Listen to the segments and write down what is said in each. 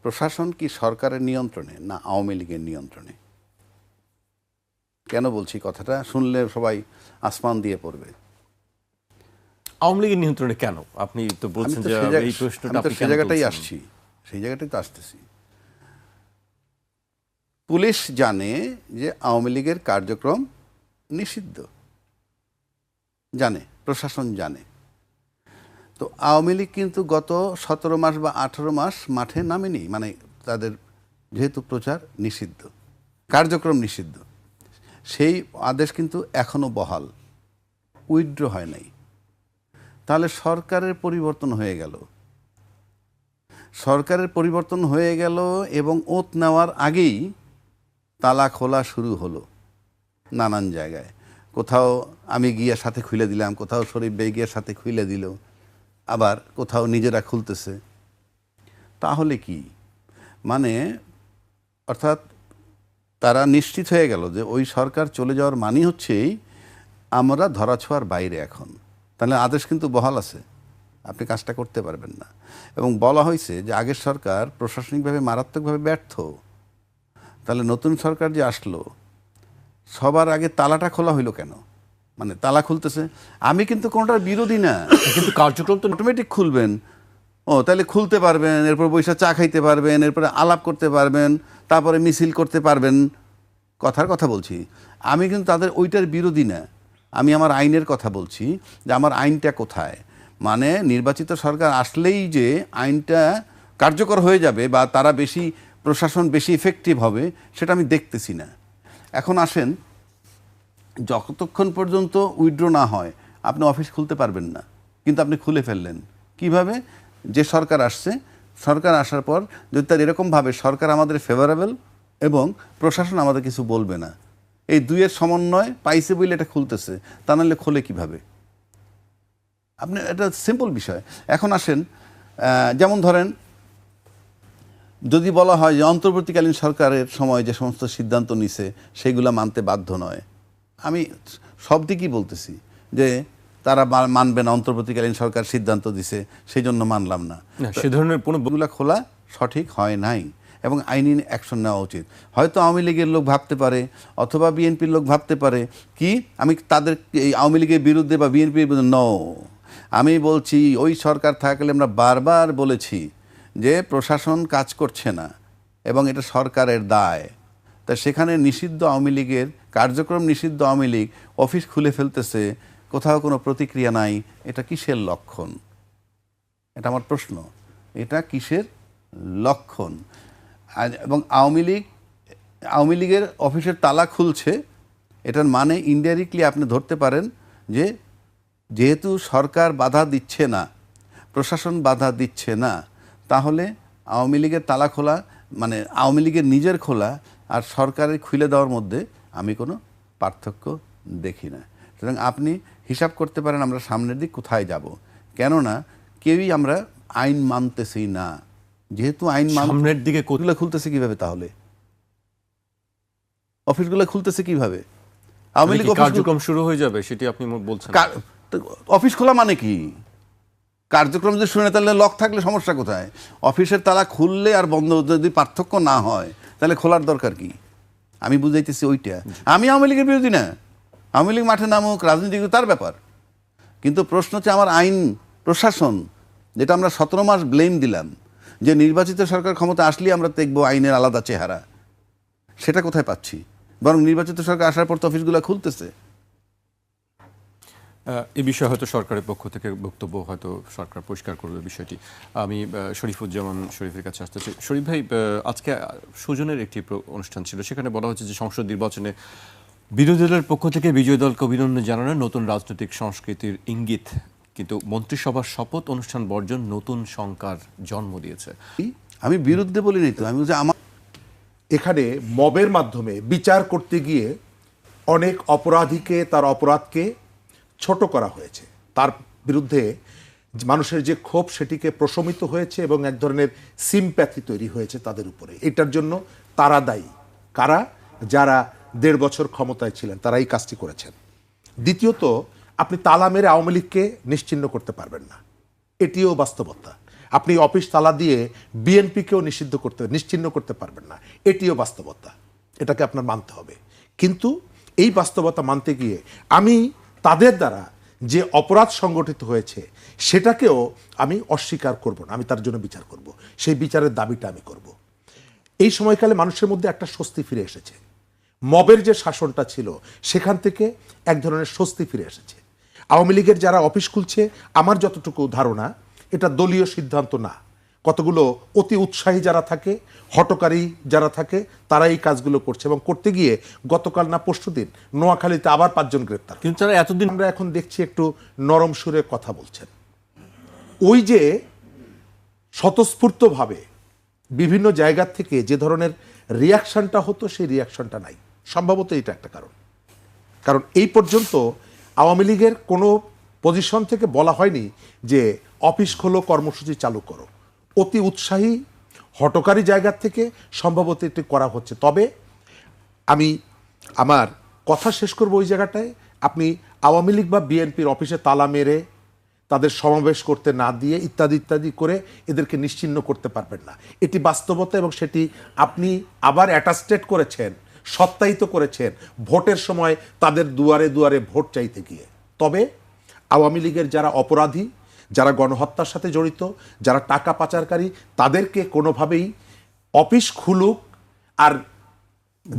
প্রশাসন কি সরকারের নিয়ন্ত্রণে না আওয়ামী লীগের নিয়ন্ত্রণে? কেন বলছি কথাটা, শুনলে সবাই আসমান দিয়ে পড়বে। আওয়ামী লীগের নিয়ন্ত্রণে কেন? আপনি তো বলছেন যে এই প্রশ্নটা আপনি সেই জায়গাটাই আসছি, সেই জায়গাটাই তো আসতেছি। পুলিশ জানে যে আওয়ামী লীগের কার্যক্রম নিষিদ্ধ, জানে, প্রশাসন জানে। তো আওয়ামী লীগ কিন্তু গত 17 মাস বা 18 মাস মাঠে নামেনি, মানে তাদের যেহেতু প্রচার নিষিদ্ধ, কার্যক্রম নিষিদ্ধ, সেই আদেশ কিন্তু এখনো বহাল, উইথড্র হয় নাই। তাহলে সরকারের পরিবর্তন হয়ে গেল, সরকারের পরিবর্তন হয়ে গেল এবং ওত নেওয়ার আগেই তালা খোলা শুরু হলো নানান জায়গায়। কোথাও আমি গিয়ে সাথে খুলে দিলাম, কোথাও শরীফ বেগ গিয়ে সাথে খুলে দিল, আবার কোথাও নিজেরা খুলতেছে। তাহলে কি মানে, অর্থাৎ তারা নিশ্চিত হয়ে গেল যে ওই সরকার চলে যাওয়ার মানে হচ্ছেই আমরা ধরাছোঁয়ার বাইরে এখন। তাহলে আদেশ কিন্তু বহাল আছে, আপনি কাজটা করতে পারবেন না। এবং বলা হয়েছে যে আগের সরকার প্রশাসনিকভাবে মারাত্মকভাবে ব্যর্থ। তাহলে নতুন সরকার যে আসলো, সবার আগে তালাটা খোলা হইলো কেন? মানে তালা খুলতেছে, আমি কিন্তু কোনোটার বিরোধী না, কিন্তু কার্যক্রম তো অটোমেটিক খুলবেন। ও তাহলে খুলতে পারবেন, এরপর বৈশা চা খাইতে পারবেন, এরপরে আলাপ করতে পারবেন, তারপরে মিছিল করতে পারবেন। কথার কথা বলছি, আমি কিন্তু তাদের ওইটার বিরোধী না। আমি আমার আইনের কথা বলছি যে আমার আইনটা কোথায়। মানে নির্বাচিত সরকার আসলেই যে আইনটা কার্যকর হয়ে যাবে বা তারা বেশি, প্রশাসন বেশি ইফেক্টিভ হবে, সেটা আমি দেখতেছি না। এখন আসেন, যতক্ষণ পর্যন্ত উইথড্র না হয় আপনি অফিস খুলতে পারবেন না, কিন্তু আপনি খুলে ফেললেন কিভাবে? যে সরকার আসছে, সরকার আসার পর যদি তার এরকমভাবে সরকার আমাদের ফেভারেবল এবং প্রশাসন আমাদের কিছু বলবে না, এই দুইয়ের সমন্বয় পাইছে বলে এটা খুলতেছে, তা নাহলে খোলে কিভাবে? আপনি, এটা সিম্পল বিষয়। এখন আসেন, যেমন ধরেন যদি বলা হয় যে অন্তর্বর্তীকালীন সরকারের সময় যে সমস্ত সিদ্ধান্ত নিছে সেগুলো মানতে বাধ্য নয়, আমি সব দিকই বলতেছি যে তারা মানবে না, অন্তর্বর্তীকালীন সরকার সিদ্ধান্ত দিছে সেই জন্য মানলাম না, সে ধরনের কোনো বইগুলো খোলা সঠিক হয় নাই এবং আইনি অ্যাকশন নেওয়া উচিত। হয়তো আওয়ামী লীগের লোক ভাবতে পারে অথবা বিএনপির লোক ভাবতে পারে কি আমি তাদের এই আওয়ামী লীগের বিরুদ্ধে বা বিএনপির বিরুদ্ধে, নো, আমি বলছি ওই সরকার থাকলে আমরা বারবার বলেছি যে প্রশাসন কাজ করছে না এবং এটা সরকারের দায়। তা সেখানে নিষিদ্ধ আওয়ামী লীগের কার্যক্রম, নিষিদ্ধ আওয়ামী লীগ অফিস খুলে ফেলতেছে, কোথাও কোনো প্রতিক্রিয়া নাই, এটা কিসের লক্ষণ? এটা আমার প্রশ্ন, এটা কিসের লক্ষণ? এবং আওয়ামী লীগের অফিসের তালা খুলছে, এটার মানে ইনডাইরেক্টলি আপনি ধরতে পারেন যে যেহেতু সরকার বাধা দিচ্ছে না, প্রশাসন বাধা দিচ্ছে না, তাহলে আওয়ামী লীগের তালা খোলা মানে আওয়ামী লীগের নিজের খোলা আর সরকারের খুলে দেওয়ার মধ্যে আমি কোনো পার্থক্য দেখি না। সুতরাং আপনি হিসাব করতে পারেন আমরা সামনের দিক কোথায় যাব। কেননা কেউই আমরা আইন মানতেছি না, যেহেতু আইন সামনের দিকে কোথাগুলো খুলতেছে কিভাবে? তাহলে অফিসগুলো খুলতেছে কিভাবে? আওয়ামী লীগ কার্যক্রম শুরু হয়ে যাবে সেটি আপনি বলছেন? অফিস খোলা মানে কি? কার্যক্রম যদি শুনে তাহলে লক থাকলে সমস্যা কোথায়? অফিসের তালা খুললে আর বন্ধ যদি পার্থক্য না হয় তাহলে খোলার দরকার কি? আমি বুঝাইতেছি ওইটা। আমি আওয়ামী লীগের বিরোধী না, আওয়ামী লীগ মাঠে নামুক, রাজনীতি তার ব্যাপার, কিন্তু প্রশ্ন হচ্ছে আমার আইন প্রশাসন, যেটা আমরা 17 মাস ব্লেম দিলাম যে নির্বাচিত সরকার ক্ষমতা আসলেই আমরা দেখবো আইনের আলাদা চেহারা, সেটা কোথায় পাচ্ছি? বরং নির্বাচিত সরকার আসার পর তো অফিসগুলো খুলতেছে। এই বিষয়ে হয়তো সরকারের পক্ষ থেকে বক্তব্য হয়তো সরকার পরিষ্কার করবে বিষয়টি। আমি শরীফুজ্জামান শরীফের কাছে আসতেছি। শরীফ ভাই, আজকে সুজনের একটি অনুষ্ঠান ছিল, সেখানে বলা হচ্ছে যে সংসদ নির্বাচনে বিরোধী দলের পক্ষ থেকে বিজয়ী দলকে অভিনন্দন জানানোর নতুন রাজনৈতিক সংস্কৃতির ইঙ্গিত, কিন্তু মন্ত্রিসভার শপথ অনুষ্ঠান বর্জন নতুন শঙ্কার জন্ম দিয়েছে। আমি বিরুদ্ধে বলিনি তো, আমি বলছি আমার এখানে মবের মাধ্যমে বিচার করতে গিয়ে অনেক অপরাধীকে, তার অপরাধকে ছোট করা হয়েছে, তার বিরুদ্ধে মানুষের যে ক্ষোভ সেটিকে প্রশমিত হয়েছে এবং এক ধরনের সিম্প্যাথি তৈরি হয়েছে তাদের উপরে। এটার জন্য তারা দায়ী। কারা? যারা 1.5 বছর ক্ষমতায় ছিলেন, তারা এই কাজটি করেছেন। দ্বিতীয়ত, আপনি তালা মেরে আওয়ামী লীগকে নিশ্চিহ্ন করতে পারবেন না, এটিও বাস্তবতা। আপনি অফিস তালা দিয়ে বিএনপিকেও নিশ্চিহ্ন করতে পারবেন না। এটিও বাস্তবতা, এটাকে আপনার মানতে হবে। কিন্তু এই বাস্তবতা মানতে গিয়ে আমি তাদের দ্বারা যে অপরাধ সংগঠিত হয়েছে সেটাকেও আমি অস্বীকার করব না, আমি তার জন্য বিচার করব, সেই বিচারের দাবিটা আমি করব। এই সময়কালে মানুষের মধ্যে একটা স্বস্তি ফিরে এসেছে। মবের যে শাসনটা ছিল সেখান থেকে এক ধরনের স্বস্তি ফিরে এসেছে। আওয়ামী লীগের যারা অফিস খুলছে, আমার যতটুকু ধারণা এটা দলীয় সিদ্ধান্ত না, কতগুলো অতি উৎসাহী যারা থাকে, হটকারী যারা থাকে, তারা এই কাজগুলো করছে। এবং করতে গিয়ে গতকাল না পরশুদিন নোয়াখালীতে আবার 5 জন গ্রেপ্তার। কিন্তু তারা এতদিন আমরা এখন দেখছি একটু নরম সুরে কথা বলছেন। ওই যে স্বতঃস্ফূর্তভাবে বিভিন্ন জায়গা থেকে যে ধরনের রিয়াকশনটা হতো সেই রিয়াকশনটা নাই। সম্ভবত এটা একটা কারণ এই পর্যন্ত আওয়ামী লীগের কোনো পজিশন থেকে বলা হয়নি যে অফিস খোলো, কর্মসূচি চালু করো। অতি উৎসাহী হটকারী জায়গা থেকে সম্ভবত এটি করা হচ্ছে। তবে আমি আমার কথা শেষ করব ওই জায়গাটায়, আপনি আওয়ামী লীগ বা বিএনপির অফিসে তালা মেরে তাদের সমাবেশ করতে না দিয়ে ইত্যাদি ইত্যাদি করে এদেরকে নিশ্চিহ্ন করতে পারবেন না। এটি বাস্তবতা এবং সেটি আপনি আবার অ্যাটাস্টেড করেছেন, সত্যায়িত করেছেন ভোটের সময় তাদের দুয়ারে দুয়ারে ভোট চাইতে গিয়ে। তবে আওয়ামী লীগের যারা অপরাধী, যারা গণহত্যার সাথে জড়িত, যারা টাকা পাচারকারী, তাদেরকে কোনোভাবেই অফিস খুলুক আর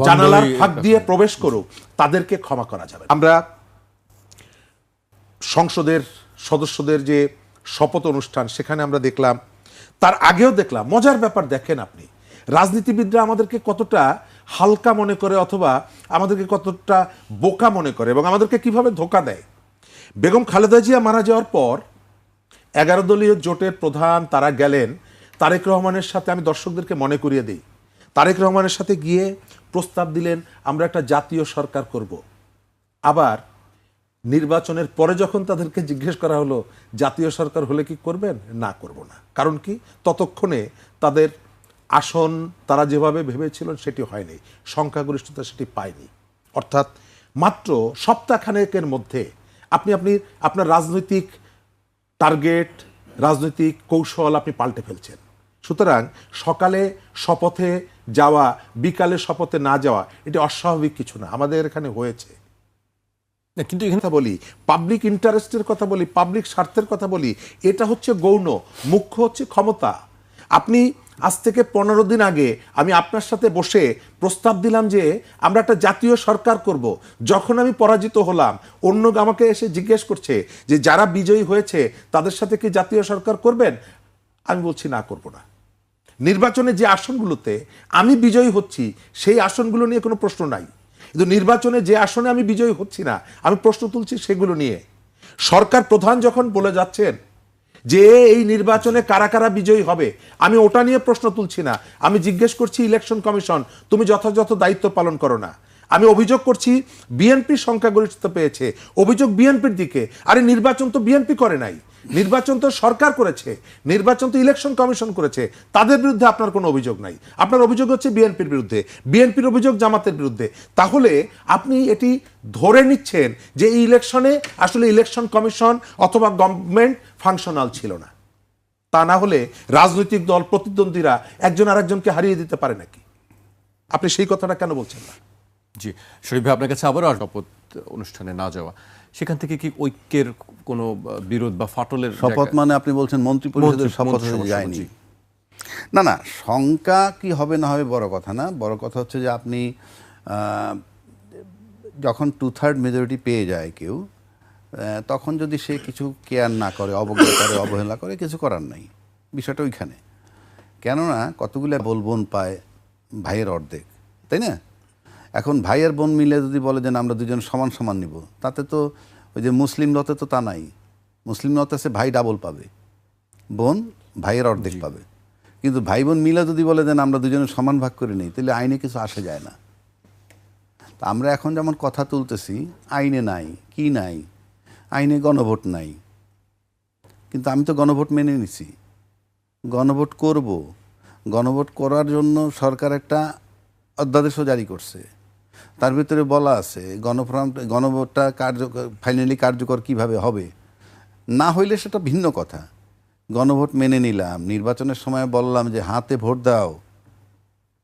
জানালার ফাঁক দিয়ে প্রবেশ করুক, তাদেরকে ক্ষমা করা যাবে। আমরা সংসদের সদস্যদের যে শপথ অনুষ্ঠান সেখানে আমরা দেখলাম, তার আগেও দেখলাম, মজার ব্যাপার দেখেন আপনি, রাজনীতিবিদরা আমাদেরকে কতটা হালকা মনে করে অথবা আমাদেরকে কতটা বোকা মনে করে এবং আমাদেরকে কিভাবে ধোঁকা দেয়। বেগম খালেদা জিয়া মারা যাওয়ার পর 11 দলীয় জোটের প্রধান তারা গেলেন তারেক রহমানের সাথে। আমি দর্শকদেরকে মনে করিয়ে দিই, তারেক রহমানের সাথে গিয়ে প্রস্তাব দিলেন আমরা একটা জাতীয় সরকার করব। আবার নির্বাচনের পরে যখন তাদেরকে জিজ্ঞেস করা হলো জাতীয় সরকার হলে কি করবেন, না করব না। কারণ কি, ততক্ষণে তাদের আসন তারা যেভাবে ভেবেছিলেন সেটি হয়নি, সংখ্যাগরিষ্ঠতা সেটি পায়নি। অর্থাৎ মাত্র সপ্তাহখানেকের মধ্যে আপনি আপনার রাজনৈতিক টার্গেট, রাজনৈতিক কৌশল আপনি পাল্টে ফেলছেন। সুতরাং সকালে শপথে যাওয়া, বিকালে শপথে না যাওয়া এটি অস্বাভাবিক কিছু না, আমাদের এখানে হয়েছে। কিন্তু এখানে কথা বলি, পাবলিক ইন্টারেস্টের কথা বলি, পাবলিক স্বার্থের কথা বলি, এটা হচ্ছে গৌণ, মুখ্য হচ্ছে ক্ষমতা। আপনি আজ থেকে 15 দিন আগে আমি আপনার সাথে বসে প্রস্তাব দিলাম যে আমরা একটা জাতীয় সরকার করব। যখন আমি পরাজিত হলাম, অন্য আমাকে এসে জিজ্ঞেস করছে যে যারা বিজয়ী হয়েছে তাদের সাথে কি জাতীয় সরকার করবেন, আমি বলছি না, করব না। নির্বাচনে যে আসনগুলোতে আমি বিজয়ী হচ্ছি সেই আসনগুলো নিয়ে কোনো প্রশ্ন নাই, কিন্তু নির্বাচনে যে আসনে আমি বিজয়ী হচ্ছি না আমি প্রশ্ন তুলছি সেগুলো নিয়ে। সরকার প্রধান যখন বলে যাচ্ছেন যে এই নির্বাচনে কারা কারা বিজয়ী হবে, আমি ওটা নিয়ে প্রশ্ন তুলছি না। আমি জিজ্ঞেস করছি ইলেকশন কমিশন তুমি যথাযথ দায়িত্ব পালন করো না। আমি অভিযোগ করছি বিএনপি সংখ্যাগরিষ্ঠতা পেয়েছে, অভিযোগ বিএনপির দিকে। আরে নির্বাচন তো বিএনপি করে নাই, নির্বাচন তো সরকার করেছে, নির্বাচন তো ইলেকশন কমিশন করেছে। তাদের বিরুদ্ধে আপনার কোনো অভিযোগ নাই, আপনার অভিযোগ হচ্ছে বিএনপির বিরুদ্ধে, বিএনপির অভিযোগ জামাতের বিরুদ্ধে। তাহলে আপনি এটি ধরে নিচ্ছেন যে এই ইলেকশনে আসলে ইলেকশন কমিশন অথবা গভর্নমেন্ট ফাংশনাল ছিল না। তা না হলে রাজনৈতিক দল প্রতিদ্বন্দ্বীরা একজন আরেকজনকে হারিয়ে দিতে পারে নাকি? আপনি সেই কথাটা কেন বলছেন না? জি, শরীফ ভাই আপনার কাছে আবারও শপথ অনুষ্ঠানে না যাওয়া, সেখান থেকে কি ঐক্যের কোনো বিরোধ বা ফাটলের শপথ মানে আপনি বলছেন মন্ত্রী পরিষদের শপথ হয়ে যায়নি? না না, শঙ্কা কি হবে না হবে বড় কথা না। বড় কথা হচ্ছে যে আপনি যখন 2/3 মেজরিটি পেয়ে যায় কেউ, তখন যদি সে কিছু কেয়ার না করে, অবজ্ঞা করে, অবহেলা করে, কিছু করার নাই। বিষয়টা ওইখানে। কেননা কতগুলো বোন পায় ভাইয়ের অর্ধেক, তাই না? এখন ভাই আর বোন মিলে যদি বলে যে আমরা দুজন সমান সমান নিব, তাতে তো ওই যে মুসলিম মতে তো তা নাই। মুসলিম মতে আছে ভাই ডাবল পাবে, বোন ভাইয়ের অর্ধেক পাবে। কিন্তু ভাই বোন মিলে যদি বলে দেন আমরা দুজনে সমান ভাগ করে নিই, তাহলে আইনে কিছু আসে যায় না। তা আমরা এখন যেমন কথা তুলতেছি, আইনে নাই, কি নাই, আইনে গণভোট নাই। কিন্তু আমি তো গণভোট মেনে নিছি, গণভোট করব। গণভোট করার জন্য সরকার একটা অধ্যাদেশও জারি করছে, তার ভিতরে বলা আছে গণভোটটা ফাইনালি কার্যকর কিভাবে হবে। না হইলে সেটা ভিন্ন কথা। গণভোট মেনে নিলাম, নির্বাচনের সময় বললাম যে হাতে ভোট দাও,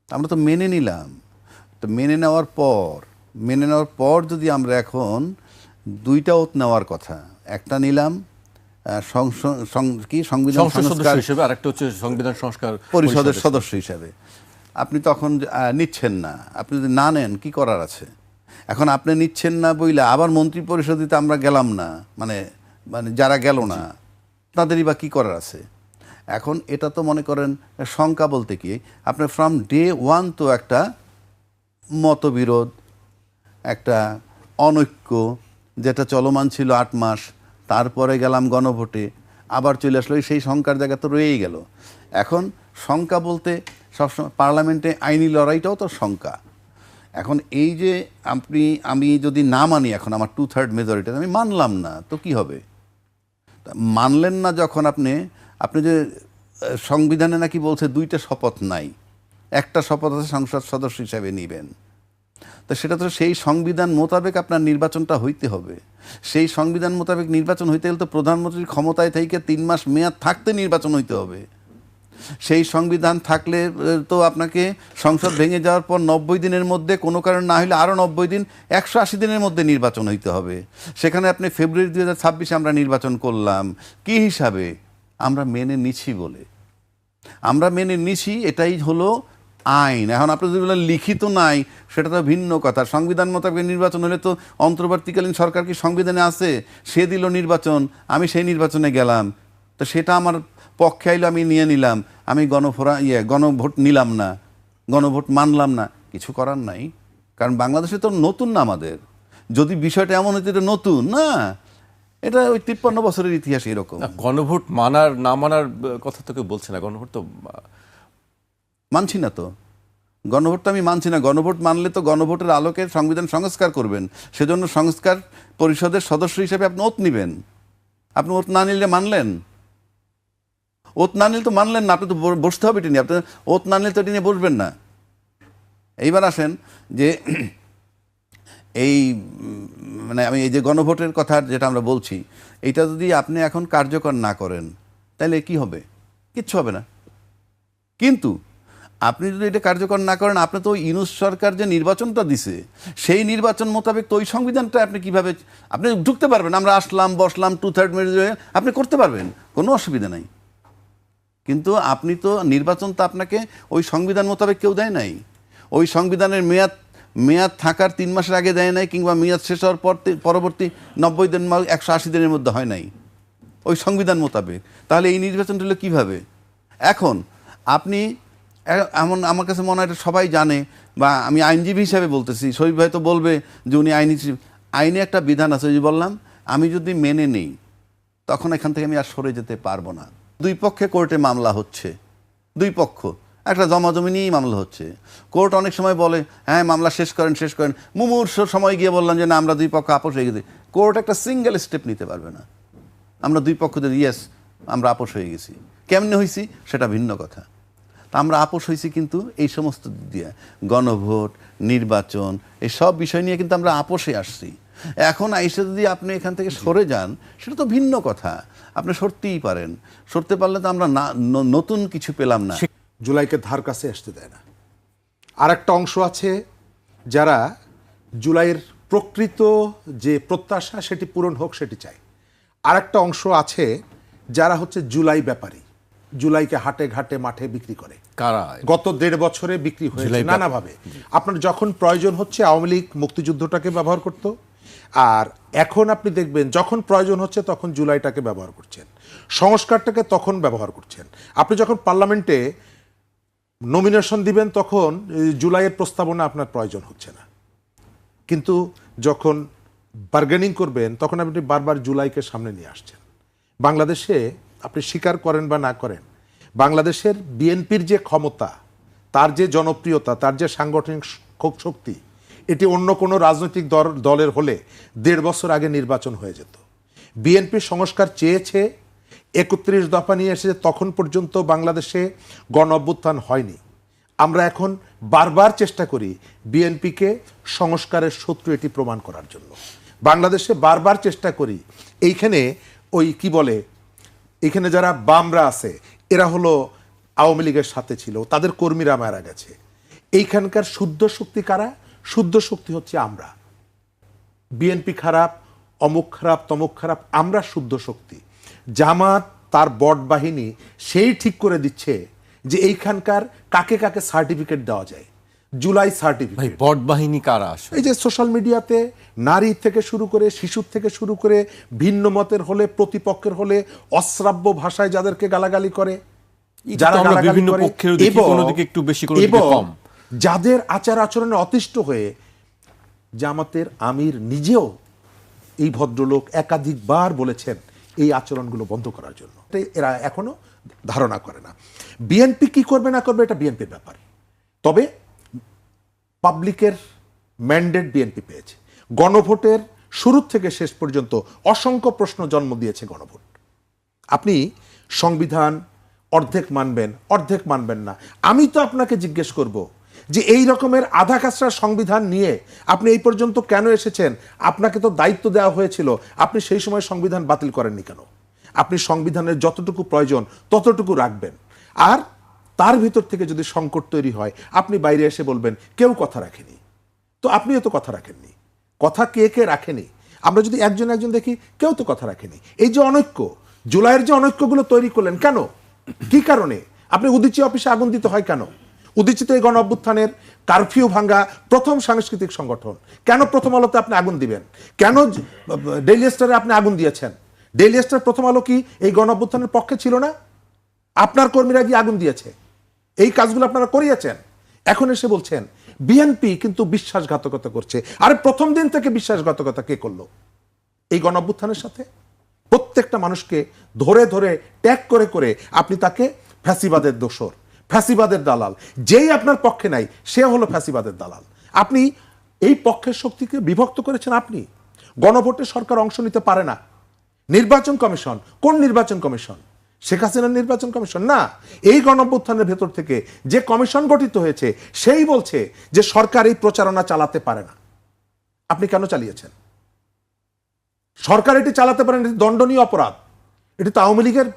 আমরা তো মেনে নিলাম। তো মেনে নেওয়ার পর যদি আমরা এখন দুইটা ওত নেওয়ার কথা, একটা নিলাম সংবিধান সংসদ সদস্য সংস্কার হিসেবে, আরেকটা হচ্ছে সংবিধান সংস্কার পরিষদের সদস্য হিসাবে, আপনি তখন নিচ্ছেন না। আপনি যদি না নেন কি করার আছে? এখন আপনি নিচ্ছেন না বইলে আবার মন্ত্রী পরিষদিতে আমরা গেলাম না, মানে মানে যারা গেল না তাদেরই বা কী করার আছে? এখন এটা তো মনে করেন শঙ্কা বলতে কি, আপনার ফ্রম ডে ওয়ান তো একটা মতবিরোধ, একটা অনৈক্য যেটা চলমান ছিল 8 মাস, তারপরে গেলাম গণভোটে, আবার চলে আসলো, সেই শঙ্কার জায়গা তো রয়েই গেল। এখন শঙ্কা বলতে সবসময় পার্লামেন্টে আইনি লড়াইটাও তো শঙ্কা। এখন এই যে আমি যদি না মানি, এখন আমার 2/3 মেজরিটি আমি মানলাম না, তো কি হবে? মানলেন না যখন আপনি যে সংবিধানে নাকি বলছে 2টা শপথ নাই, একটা শপথ আছে সংসদ সদস্য হিসাবে নেবেন, তো সেটা তো সেই সংবিধান মোতাবেক আপনার নির্বাচনটা হইতে হবে। সেই সংবিধান মোতাবেক নির্বাচন হইতে গেলে তো প্রধানমন্ত্রীর ক্ষমতায় থেকে 3 মাস মেয়াদ থাকতে নির্বাচন হইতে হবে। সেই সংবিধান থাকলে তো আপনাকে সংসদ ভেঙে যাওয়ার পর 90 দিনের মধ্যে, কোনো কারণ না হলে আরও 90 দিন, 180 দিনের মধ্যে নির্বাচন হইতে হবে। সেখানে আপনি ফেব্রুয়ারি 2026 আমরা নির্বাচন করলাম কি হিসাবে? আমরা মেনে নিছি বলে, আমরা মেনে নিছি, এটাই হলো আইন। এখন আপনি যদি বলেন লিখিত নাই, সেটা তো ভিন্ন কথা। সংবিধান মোতাবেক নির্বাচন হলে তো অন্তর্বর্তীকালীন সরকার কি সংবিধানে আছে? সে দিল নির্বাচন, আমি সেই নির্বাচনে গেলাম, তো সেটা আমার পক্ষে আইলো, আমি নিয়ে নিলাম, আমি গণভোট নিলাম না, গণভোট মানলাম না, কিছু করার নাই। কারণ বাংলাদেশে তো নতুন না আমাদের। যদি বিষয়টা এমন হইতে, এটা নতুন না, এটা ওই 53 বছরের ইতিহাস এরকম। গণভোট মানার না মানার কথা তো কেউ বলছে না। গণভোট তো মানছি না, তো গণভোট তো আমি মানছি না। গণভোট মানলে তো গণভোটের আলোকে সংবিধান সংস্কার করবেন, সেজন্য সংস্কার পরিষদের সদস্য হিসেবে আপনি ওত নিবেন। আপনি ওত না নিলে মানলেন? ওত না নিলে তো মানলেন না, আপনি তো বসতে হবে এটি নিয়ে। আপনি ওত না নিলে তো এটি নিয়ে বসবেন না। এইবার আসেন যে এই মানে আমি এই যে গণভোটের কথা যেটা আমরা বলছি, এইটা যদি আপনি এখন কার্যকর না করেন তাহলে কি হবে? কিচ্ছু হবে না। কিন্তু আপনি যদি এটা কার্যকর না করেন, আপনি তো ইউনূস সরকার যে নির্বাচনটা দিছে, সেই নির্বাচন মোতাবেক তো ওই সংবিধানটা আপনি কিভাবে আপনি ঢুকতে পারবেন? আমরা আসলাম, বসলাম, 2/3 মেজরিটি আপনি করতে পারবেন, কোনো অসুবিধা নাই। কিন্তু আপনি তো নির্বাচন তো আপনাকে ওই সংবিধান মোতাবেক কেউ দেয় নাই। ওই সংবিধানের মেয়াদ থাকার 3 মাসের আগে দেয় নাই, কিংবা মেয়াদ শেষ হওয়ার পরবর্তী 90 দিন 180 দিনের মধ্যে হয় নাই ওই সংবিধান মোতাবেক। তাহলে এই নির্বাচনটা হলো কীভাবে? এখন আপনি এমন, আমার কাছে মনে হয় এটা সবাই জানে, বা আমি আইনজীবী হিসাবে বলতেছি, শরীফ ভাই তো বলবে যে উনি আইনে একটা বিধান আছে, যে বললাম আমি যদি মেনে নেই তখন এখান থেকে আমি আর সরে যেতে পারবো না। 2 পক্ষে কোর্টে মামলা হচ্ছে, 2 পক্ষ একটা জমাজমি নিয়েই মামলা হচ্ছে। কোর্ট অনেক সময় বলে হ্যাঁ মামলা শেষ করেন। মুমূর্ষ সময় গিয়ে বললাম যে না, আমরা 2 পক্ষ আপোষ হয়ে গেছি। কোর্ট একটা সিঙ্গেল স্টেপ নিতে পারবে না। আমরা 2 পক্ষদের ইয়েস আমরা আপোষ হয়ে গেছি, কেমনে হয়েছি সেটা ভিন্ন কথা। তা আমরা আপোষ হয়েছি কিন্তু এই সমস্ত দিক দিয়ে, গণভোট, নির্বাচন, এই সব বিষয় নিয়ে কিন্তু আমরা আপোষে আসছি। এখন এসে যদি আপনি এখান থেকে সরে যান, সেটা তো ভিন্ন কথা। আপনি সরতেই পারেন, সরতে পারলে তো আমরা নতুন কিছু পেলাম না। জুলাইকে ধার কাছে আসতে দেয় না। আর একটা অংশ আছে যারা জুলাইয়ের প্রকৃত যে প্রত্যাশা সেটি পূরণ হোক সেটি চায়। আর একটা অংশ আছে যারা হচ্ছে জুলাই ব্যাপারী, জুলাইকে হাটে ঘাটে মাঠে বিক্রি করে। কারা? গত 1.5 বছরে বিক্রি হয়েছে নানাভাবে। আপনার যখন প্রয়োজন হচ্ছে আওয়ামী লীগ মুক্তিযুদ্ধটাকে ব্যবহার করত, আর এখন আপনি দেখবেন যখন প্রয়োজন হচ্ছে তখন জুলাইটাকে ব্যবহার করছেন, সংস্কারটাকে তখন ব্যবহার করছেন। আপনি যখন পার্লামেন্টে নমিনেশন দিবেন তখন জুলাইয়ের প্রস্তাবনা আপনার প্রয়োজন হচ্ছে না, কিন্তু যখন বার্গেনিং করবেন তখন আপনি বারবার জুলাইকে সামনে নিয়ে আসছেন। বাংলাদেশে আপনি স্বীকার করেন বা না করেন, বাংলাদেশের বিএনপির যে ক্ষমতা, তার যে জনপ্রিয়তা, তার যে সাংগঠনিক শক্তি, এটি অন্য কোনো রাজনৈতিক দলের হলে 1.5 বছর আগে নির্বাচন হয়ে যেত। বিএনপি সংস্কার চেয়েছে, 31 দফা নিয়ে এসেছে, তখন পর্যন্ত বাংলাদেশে গণ অভ্যুত্থান হয়নি। আমরা এখন বারবার চেষ্টা করি বিএনপিকে সংস্কারের শত্রু এটি প্রমাণ করার জন্য। বাংলাদেশে বারবার চেষ্টা করি এইখানে ওই কি বলে এখানে যারা বামরা আছে এরা হলো আওয়ামী লীগের সাথে ছিল, তাদের কর্মীরা মারা গেছে। এইখানকার শুদ্ধ শক্তি কারা? শুদ্ধ শক্তি হচ্ছে আমরা। বিএনপি খারাপ, অমুক খারাপ, তমুক খারাপ, আমরা শুদ্ধ শক্তি। জামাত তার বট বাহিনী সেই ঠিক করে দিচ্ছে যে এইখানকার কাকে কাকে সার্টিফিকেট দেওয়া যায়। জুলাই ভাই সার্টিফিকেট, বট বাহিনী কারা আসলে? এই যে সোশ্যাল মিডিয়াতে নারী থেকে শুরু করে শিশুর থেকে শুরু করে ভিন্ন মতের হলে, প্রতিপক্ষের হলে অশ্রাব্য ভাষায় যাদেরকে গালাগালি করে, যারা আমরা গালাগালি বিভিন্ন করে, পক্ষের দেখি, এবং কোনো দিকে একটু বেশি, কোনো দিকে এবং কম। যাদের আচার আচরণে অতিষ্ঠ হয়ে জামাতের আমির নিজেও, এই ভদ্রলোক একাধিকবার বলেছেন এই আচরণগুলো বন্ধ করার জন্য। এরা এখনো ধারণা করে না। বিএনপি কি করবে না করবে এটা বিএনপির ব্যাপার। তবে পাবলিকের ম্যান্ডেট বিএনপি পেয়েছে। গণভোটের শুরু থেকে শেষ পর্যন্ত অসংখ্য প্রশ্ন জন্ম দিয়েছে গণভোট। আপনি সংবিধান অর্ধেক মানবেন, অর্ধেক মানবেন না। আমি তো আপনাকে জিজ্ঞেস করব যে এই রকমের আধা কাঁচরা সংবিধান নিয়ে আপনি এই পর্যন্ত কেন এসেছেন? আপনাকে তো দায়িত্ব দেওয়া হয়েছিল, আপনি সেই সময় সংবিধান বাতিল করেননি কেন? আপনি সংবিধানের যতটুকু প্রয়োজন ততটুকু রাখবেন। আর তার ভিতর থেকে যদি সংকট তৈরি হয়, আপনি বাইরে এসে বলবেন কেউ কথা রাখেনি। তো আপনিও তো কথা রাখেননি। কথা কে কে রাখেনি? আমরা যদি একজন একজন দেখি, কেউ তো কথা রাখেনি। এই যে অনৈক্য, জুলাইয়ের যে অনৈক্যগুলো তৈরি করলেন, কেন, কি কারণে? আপনি উদীচী অফিসে আগুন দিতে হয় কেন? উদীচিতে এই গণ অভ্যুত্থানের কারফিউ ভাঙ্গা প্রথম সাংস্কৃতিক সংগঠন, কেন প্রথম আলোতে আপনি আগুন দিবেন? কেন ডেইলি স্টারে আপনি আগুন দিয়েছেন? ডেইলি স্টার প্রথম আলো কি এই গণ অভ্যুত্থানের পক্ষে ছিল না? আপনার কর্মীরা গিয়ে আগুন দিয়েছে, এই কাজগুলো আপনারা করিয়েছেন। এখন এসে বলছেন বিএনপি কিন্তু বিশ্বাসঘাতকতা করছে। আরে প্রথম দিন থেকে বিশ্বাসঘাতকতা কে করলো এই গণ অভ্যুত্থানের সাথে? প্রত্যেকটা মানুষকে ধরে ধরে ট্যাগ করে করে আপনি তাকে ফ্যাসিবাদের দোসর, ফ্যাসিবাদের দালাল। যেই আপনার পক্ষে নাই সে হলো ফ্যাসিবাদের দালাল। আপনি এই পক্ষের শক্তিকে বিভক্ত করেছেন। আপনি গণভোটে সরকার অংশ নিতে পারে না। নির্বাচন কমিশন, কোন নির্বাচন কমিশন? শেখ হাসিনার নির্বাচন কমিশন না। এই গণঅভ্যুত্থানের ভেতর থেকে যে কমিশন গঠিত হয়েছে সেই বলছে যে সরকার এই প্রচারণা চালাতে পারে না। আপনি কেন চালিয়েছেন? সরকার এটি চালাতে পারেন, এটি দণ্ডনীয় অপরাধ। এটি তো আওয়ামী লীগের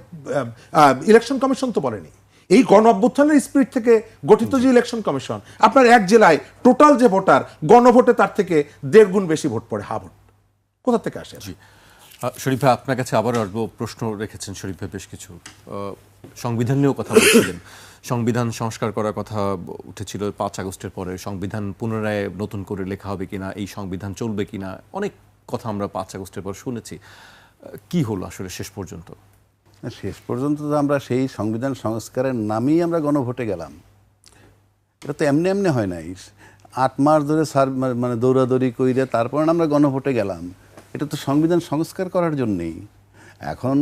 ইলেকশন কমিশন তো বলেনি। এই গণ অভ্যুত্থানের স্পিরিট থেকে গঠিত যে ইলেকশন কমিশন, আপনার এক জেলায় টোটাল যে ভোটার, গণভোটে তার থেকে 1.5 গুণ বেশি ভোট পড়ে, হা ভোট। কোথা থেকে আসে? শরীফ ভাই, আপনার কাছে আবারও আসবো। প্রশ্ন রেখেছেন শরীফ ভাই বেশ কিছু, সংবিধান নিয়েও কথা বলছিলেন। সংবিধান সংস্কার করার কথা উঠেছিল 5 আগস্টের পরে। সংবিধান পুনরায় নতুন করে লেখা হবে কিনা, এই সংবিধান চলবে কিনা, অনেক কথা আমরা 5 আগস্টের পর শুনেছি। কি হলো আসলে শেষ পর্যন্ত? শেষ পর্যন্ত তো আমরা সেই সংবিধান সংস্কারের নামেই আমরা গণভোটে গেলাম। এটা তো এমনি এমনি হয় নাই। 8 মাস ধরে মানে দৌড়াদৌড়ি কইরে তারপর আমরা গণভোটে গেলাম। এটা তো সংবিধান সংস্কার করার জন্যেই। এখন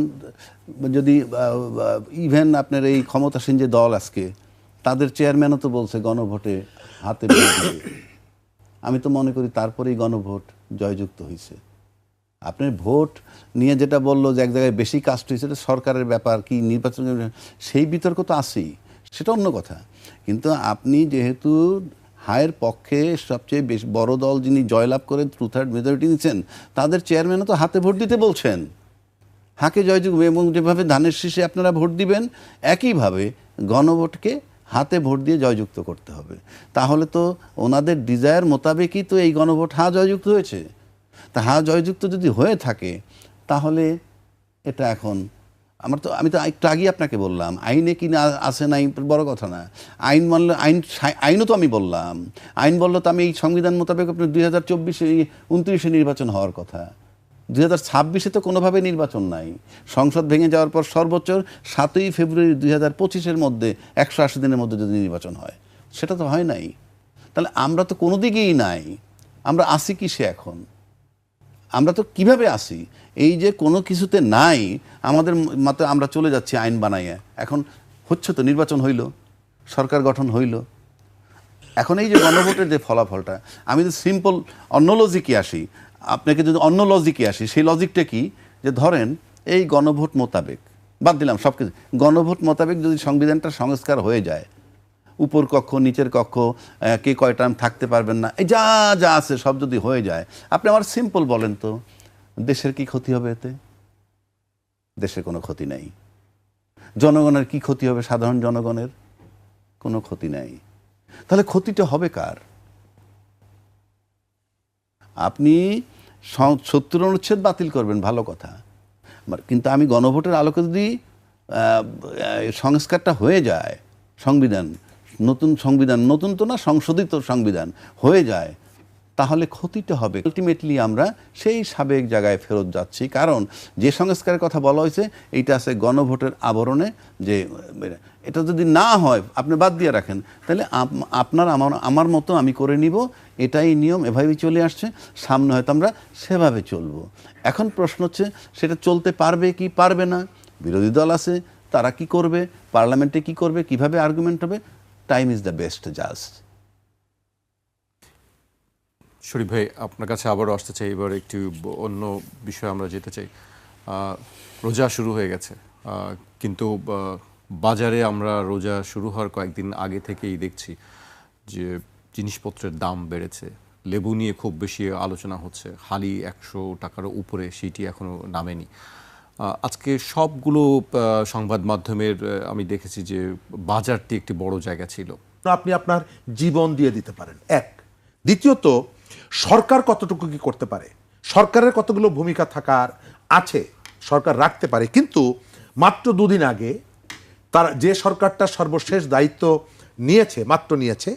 যদি ইভেন আপনার এই ক্ষমতাসীন যে দল আজকে, তাদের চেয়ারম্যানও তো বলছে গণভোটে হাতে ভোট দিতে। আমি তো মনে করি তারপরেই গণভোট জয়যুক্ত হয়েছে। আপনার ভোট নিয়ে যেটা বললো যে এক জায়গায় বেশি কাস্ট হয়েছে, এটা সরকারের ব্যাপার, কি নির্বাচন, সেই বিতর্ক তো আছেই, সেটা অন্য কথা। কিন্তু আপনি যেহেতু হায়ের পক্ষে সবচেয়ে বেশি বড় দল যিনি জয়লাভ করে 2/3 মেজরিটি নিচ্ছেন, তাদের চেয়ারম্যানও তো হাতে ভোট দিতে বলছেন। হাঁকে জয়যুক্ত, এবং যেভাবে ধানের শীষে আপনারা ভোট দিবেন একইভাবে গণভোটকে হাতে ভোট দিয়ে জয়যুক্ত করতে হবে। তাহলে তো ওনাদের ডিজায়ার মোতাবেকই তো এই গণভোট জয়যুক্ত হয়েছে। তা জয়যুক্ত যদি হয়ে থাকে তাহলে এটা এখন আমি তো একটু আগেই আপনাকে বললাম, আইনে কি না আছে নাই বড় কথা না। আইন মানলে আইনও তো আমি বললাম, আইন বললো তো আমি এই সংবিধান মোতাবেক আপনার 2024-29 নির্বাচন হওয়ার কথা। 2026 তো কোনোভাবে নির্বাচন নাই। সংসদ ভেঙে যাওয়ার পর সর্বোচ্চ 7ই ফেব্রুয়ারি 2025 মধ্যে 180 দিনের মধ্যে যদি নির্বাচন হয়, সেটা তো হয় নাই। তাহলে আমরা তো কোনো দিকেই নাই। আমরা আসি কিসে এখন? আমরা তো কিভাবে আসি? এই যে কোনো কিছুতে নাই, আমাদের মতে আমরা চলে যাচ্ছি আইন বানাইয়া। এখন হচ্ছে তো, নির্বাচন হইল, সরকার গঠন হইল। এখন এই যে গণভোটের যে ফলাফলটা, আমি যদি সিম্পল অন্য লজিকে আসি, আপনাকে যদি অন্য লজিকে আসি, সেই লজিকটা কি, যে ধরেন এই গণভোট মোতাবেক, বাদ দিলাম সব কিছু, গণভোট মোতাবেক যদি সংবিধানটা সংস্কার হয়ে যায়, উপর কক্ষ নিচের কক্ষ, কে কয় টার্ম থাকতে পারবেন না, এই যা যা আছে সব যদি হয়ে যায়, আপনি আমার সিম্পল বলেন তো দেশের কি ক্ষতি হবে এতে? দেশের কোনো ক্ষতি নাই। জনগণের কি ক্ষতি হবে? সাধারণ জনগণের কোনো ক্ষতি নাই। তাহলে ক্ষতিটা হবে কার? আপনি 70 অনুচ্ছেদ বাতিল করবেন, ভালো কথা, কিন্তু আমি গণভোটের আলোকে যদি সংস্কারটা হয়ে যায়, নতুন তো না, সংশোধিত সংবিধান হয়ে যায়, তাহলে ক্ষতিটা হবে। আলটিমেটলি আমরা সেই সাবেক জায়গায় ফেরত যাচ্ছি, কারণ যে সংস্কারের কথা বলা হয়েছে এইটা আছে গণভোটের আবরণে। যে এটা যদি না হয়, আপনি বাদ দিয়ে রাখেন, তাহলে আপনার আমার মতো আমি করে নিব, এটাই নিয়ম, এভাবেই চলে আসছে, সামনে হয়তো আমরা সেভাবে চলবো। এখন প্রশ্ন হচ্ছে সেটা চলতে পারবে কি পারবে না। বিরোধী দল আছে, তারা কি করবে, পার্লামেন্টে কি করবে, কিভাবে আর্গুমেন্ট হবে, টাইম ইজ দ্য বেস্ট জাজ। শরীফ ভাই, আপনার কাছে আবারও আসতে চাই, এবার একটু অন্য বিষয়ে আমরা যেতে চাই। রোজা শুরু হয়ে গেছে, কিন্তু বাজারে আমরা রোজা শুরু হওয়ার কয়েকদিন আগে থেকেই দেখছি যে জিনিসপত্রের দাম বেড়েছে। লেবু নিয়ে খুব বেশি আলোচনা হচ্ছে, হালি 100 টাকার উপরে, সেটি এখনও নামেনি। আজকে সবগুলো সংবাদ মাধ্যমের আমি দেখেছি যে বাজারটি একটি বড় জায়গা ছিল। আপনি আপনার জীবন দিয়ে দিতে পারেন, এক। দ্বিতীয়ত, সরকার কতটুকু কি করতে পারে, সরকারের কতগুলো ভূমিকা থাকার আছে, সরকার রাখতে পারে। কিন্তু মাত্র 2 দিন আগে তার যে সরকারটা সর্বশেষ দায়িত্ব নিয়েছে,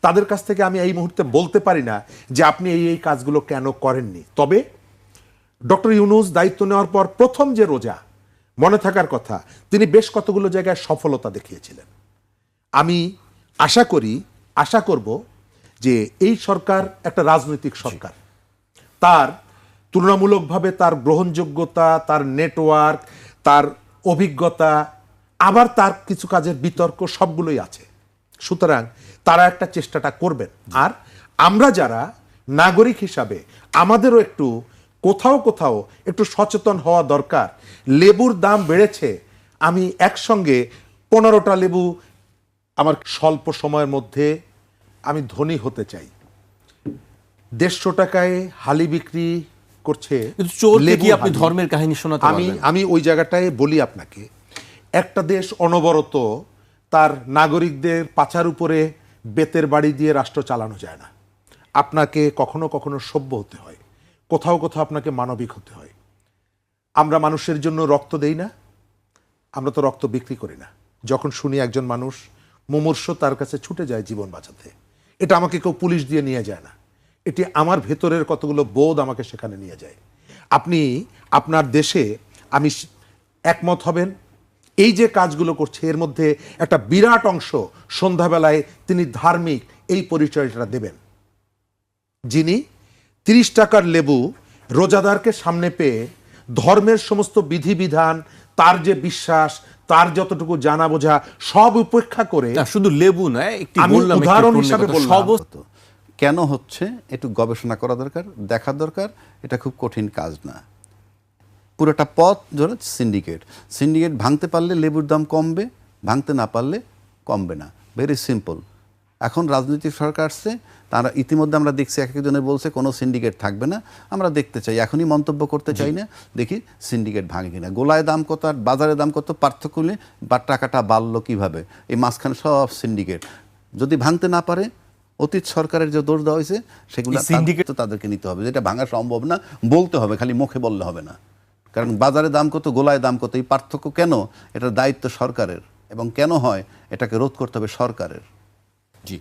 তাদের কাছ থেকে আমি এই মুহূর্তে বলতে পারি না যে আপনি এই কাজগুলো কেন করেননি। তবে ডক্টর ইউনূস দায়িত্ব নেওয়ার পর প্রথম যে রোজা, মনে থাকার কথা, তিনি বেশ কতগুলো জায়গায় সফলতা দেখিয়েছিলেন। আমি আশা করব যে এই সরকার একটা রাজনৈতিক সরকার, তার তুলনামূলকভাবে তার গ্রহণযোগ্যতা, তার নেটওয়ার্ক, তার অভিজ্ঞতা, আবার তার কিছু কাজের বিতর্ক সবগুলোই আছে। সুতরাং তারা একটা চেষ্টাটা করবেন। আর আমরা যারা নাগরিক হিসাবে আমাদেরও একটু কোথাও একটু সচেতন হওয়া দরকার। লেবুর দাম বেড়েছে, আমি একসঙ্গে 15টা লেবু আমার স্বল্প সময়ের মধ্যে আমি ধনী হতে চাই। 150 টাকায় হালি বিক্রি করছে। কিন্তু চোরকে কি লেবুর আপনি হালি। ধর্মের কাহিনী শোনাতে পারবেন? আমি ওই জায়গাটায় বলি আপনাকে, একটা দেশ অনবরত তার নাগরিকদের পাছার উপরে বেতের বাড়ি দিয়ে রাষ্ট্র চালানো যায় না। আপনাকে কখনো সভ্য হতে হয়, কোথাও আপনাকে মানবিক হতে হয়। আমরা মানুষের জন্য রক্ত দেই না, আমরা তো রক্ত বিক্রি করি না। যখন শুনি একজন মানুষ মুমূর্ষ, তার কাছে ছুটে যায় জীবন বাঁচাতে, এটা আমাকে কেউ পুলিশ দিয়ে নিয়ে যায় না, এটি আমার ভেতরের কতগুলো বোধ আমাকে সেখানে নিয়ে যায়। আপনি আপনার দেশে আমি একমত হবেন, এই যে কাজগুলো করছে এর মধ্যে একটা বিরাট অংশ সন্ধ্যাবেলায় তিনি ধার্মিক এই পরিচয়টা দেবেন, যিনি 30 টাকার লেবু রোজাদারকে সামনে পেয়ে ধর্মের সমস্ত বিধিবিধান, তার যে বিশ্বাস, তার যতটুকু জানা বোঝা সব উপেক্ষা করে। না, শুধু লেবু নয়, একটি আমি বললাম, উদাহরণ হিসাবে বললাম। কেন হচ্ছে একটু গবেষণা করা দরকার, দেখা দরকার। এটা খুব কঠিন কাজ না। পুরোটা পথ ধরে সিন্ডিকেট ভাঙতে পারলে লেবুর দাম কমবে, ভাঙতে না পারলে কমবে না। Very simple. এখন রাজনৈতিক সরকার আসছে, তারা ইতিমধ্যে আমরা দেখছি একজনের বলছে কোনো সিন্ডিকেট থাকবে না। আমরা দেখতে চাই, এখনই মন্তব্য করতে চাই না, দেখি সিন্ডিকেট ভাঙে কিনা। গোলায় দাম কত আর বাজারে দাম কত পার্থক্য হলে বা টাকাটা বাড়লো কিভাবে, এই মাঝখানে সব সিন্ডিকেট। যদি ভাঙতে না পারে, অতীত সরকারের যে দোষ দেওয়া হয়েছে সেগুলো সিন্ডিকেট তাদেরকে নিতে হবে, যেটা ভাঙা সম্ভব না, বলতে হবে, খালি মুখে বললে হবে না। কারণ বাজারে দাম কত, গোলায় দাম কত, এই পার্থক্য কেন, এটার দায়িত্ব সরকারের, এবং কেন হয় এটাকে রোধ করতে হবে সরকারের। জি।